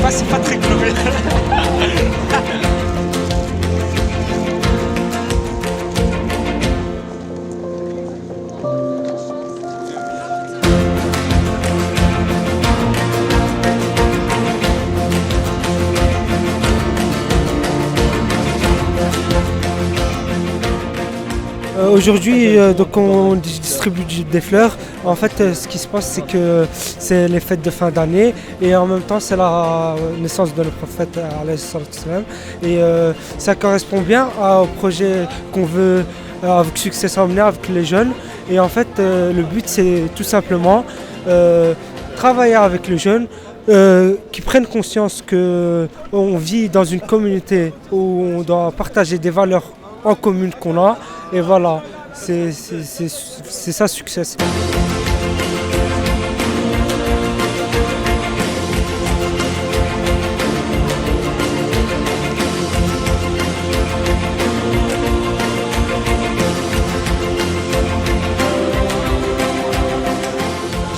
Ça, c'est pas très Chloé. Aujourd'hui, donc on distribue des fleurs. En fait, ce qui se passe, c'est que c'est les fêtes de fin d'année et en même temps, c'est la naissance de le prophète alayhi salatu wassalam. Et ça correspond bien au projet qu'on veut avec succès emmener avec les jeunes. Et en fait, le but, c'est tout simplement travailler avec les jeunes. Qui prennent conscience qu'on vit dans une communauté où on doit partager des valeurs en commune qu'on a, et voilà, c'est ça succès.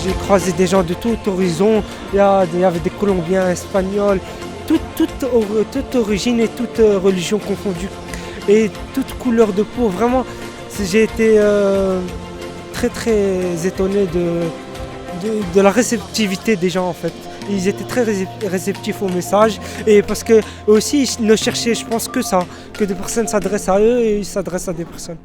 J'ai croisé des gens de tout horizon, il y avait des Colombiens, Espagnols, toute origine et toute religion confondue. Et toute couleur de peau, vraiment, j'ai été très très étonné de la réceptivité des gens en fait. Ils étaient très réceptifs au message et parce que aussi ils ne cherchaient, je pense, que ça, que des personnes s'adressent à eux et ils s'adressent à des personnes.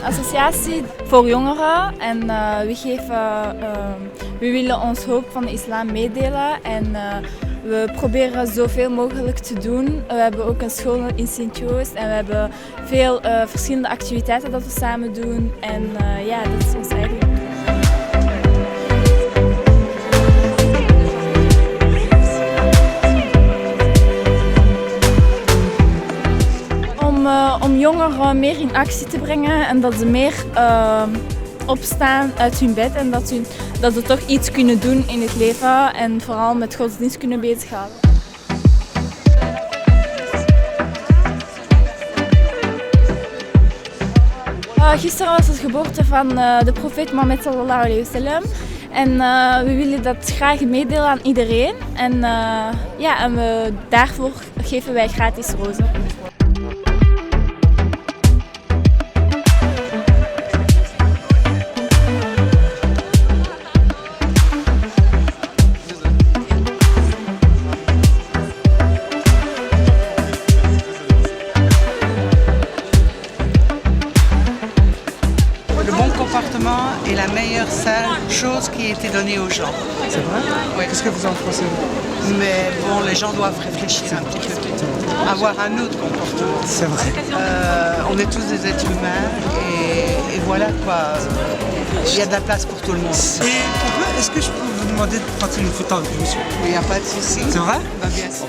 Associatie voor jongeren en we willen ons hoop van de islam meedelen en we proberen zoveel mogelijk te doen. We hebben ook een school in Sint-Joost en we hebben veel verschillende activiteiten dat we samen doen en ja, dat is ons eigenlijk. Om jongeren meer in actie te brengen en dat ze meer opstaan uit hun bed en dat ze toch iets kunnen doen in het leven en vooral met godsdienst kunnen bezighouden. Gisteren was het geboorte van de profeet Mohammed sallallahu alayhi wa sallam en we willen dat graag meedelen aan iedereen en, daarvoor geven wij gratis rozen. Est la meilleure chose qui a été donnée aux gens. C'est vrai? Oui. Qu'est-ce que vous en pensez? Mais bon, les gens doivent réfléchir un petit peu, avoir un autre comportement. C'est vrai. On est tous des êtres humains et voilà quoi. Il y a de la place pour tout le monde. Et est-ce que je peux vous demander de prendre une photo avec vous, monsieur? Il n'y a pas de souci. C'est vrai? Bah, bien sûr.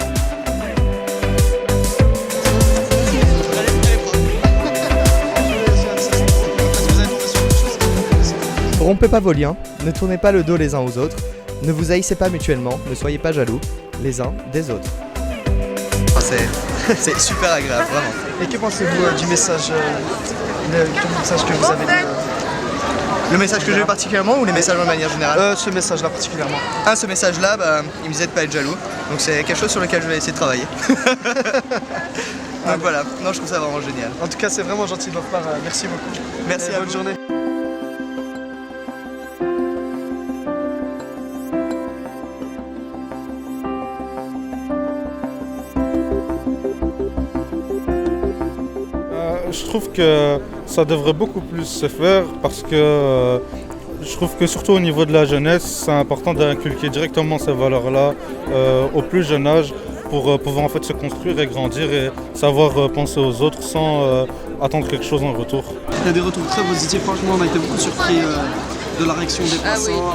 Rompez pas vos liens, ne tournez pas le dos les uns aux autres, ne vous haïssez pas mutuellement, ne soyez pas jaloux les uns des autres. C'est super agréable, vraiment. Et que pensez-vous du message, que vous avez dit Le message que j'ai eu particulièrement ou les messages de manière générale? Ce message-là particulièrement. Ce message-là, il me disait de pas être jaloux, donc c'est quelque chose sur lequel je vais essayer de travailler. Donc voilà, non, je trouve ça vraiment génial. En tout cas, c'est vraiment gentil de votre part, merci beaucoup. Merci à vous. Bonne journée. Je trouve que ça devrait beaucoup plus se faire parce que je trouve que surtout au niveau de la jeunesse, c'est important d'inculquer directement ces valeurs-là au plus jeune âge pour pouvoir en fait se construire et grandir et savoir penser aux autres sans attendre quelque chose en retour. Il y a des retours très positifs, franchement on a été beaucoup surpris de la réaction des passants.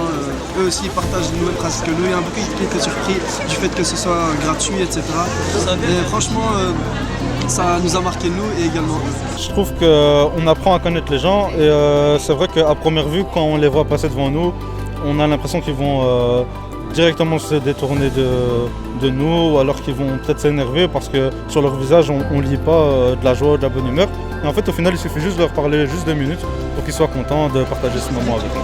Eux aussi ils partagent les mêmes principes que nous, il y a beaucoup qui étaient surpris du fait que ce soit gratuit, etc. Et franchement, ça nous a marqué nous et également eux. Je trouve qu'on apprend à connaître les gens et c'est vrai qu'à première vue, quand on les voit passer devant nous, on a l'impression qu'ils vont directement se détourner de nous ou alors qu'ils vont peut-être s'énerver parce que sur leur visage, on ne lit pas de la joie ou de la bonne humeur. Et en fait, au final, il suffit juste de leur parler juste 2 minutes pour qu'ils soient contents de partager ce moment avec nous.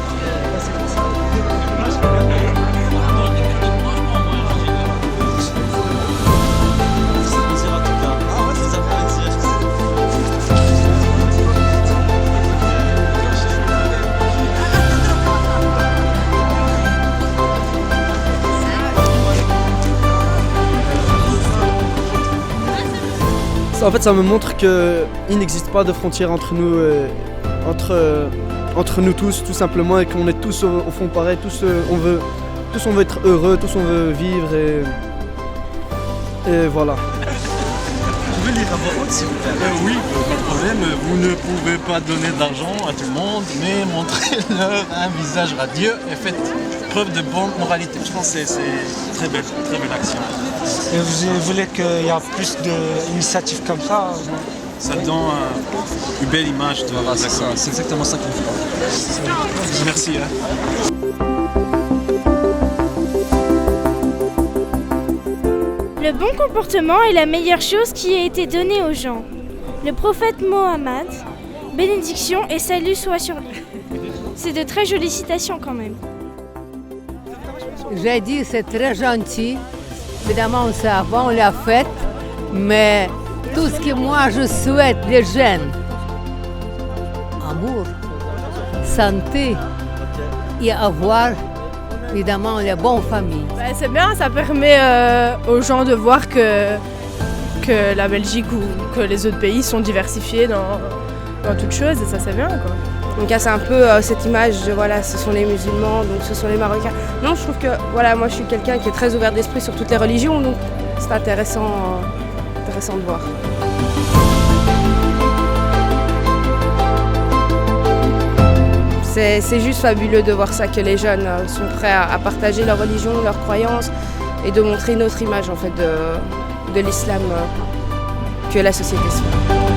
En fait, ça me montre qu'il n'existe pas de frontières entre nous, entre nous tous, tout simplement, et qu'on est tous au fond pareil, tous on veut être heureux, tous on veut vivre, et voilà. Vous pouvez lire à voix haute, s'il vous plaît? Oui, pas de problème. Vous ne pouvez pas donner d'argent à tout le monde, mais montrez-leur un visage radieux et faites preuve de bonne moralité. Je pense que c'est une très belle action. Et vous voulez qu'il y ait plus d'initiatives comme ça? Ça donne une belle image de la C'est ça, c'est exactement ça qu'il faut. Merci. Le bon comportement est la meilleure chose qui ait été donnée aux gens. Le prophète Mohammed, bénédiction et salut soit sur lui. C'est de très jolies citations quand même. J'ai dit c'est très gentil. Évidemment, ça va, on l'a fait. Mais tout ce que moi je souhaite les jeunes, amour, santé et avoir évidemment les bonnes familles. C'est bien, ça permet aux gens de voir que la Belgique ou que les autres pays sont diversifiés dans toutes choses et ça c'est bien quoi. Donc c'est un peu cette image de voilà, ce sont les musulmans, donc ce sont les Marocains. Non, je trouve que voilà, moi je suis quelqu'un qui est très ouvert d'esprit sur toutes les religions, donc c'est intéressant de voir. C'est juste fabuleux de voir ça, que les jeunes sont prêts à partager leur religion, leurs croyances et de montrer une autre image en fait de l'islam que la société suit.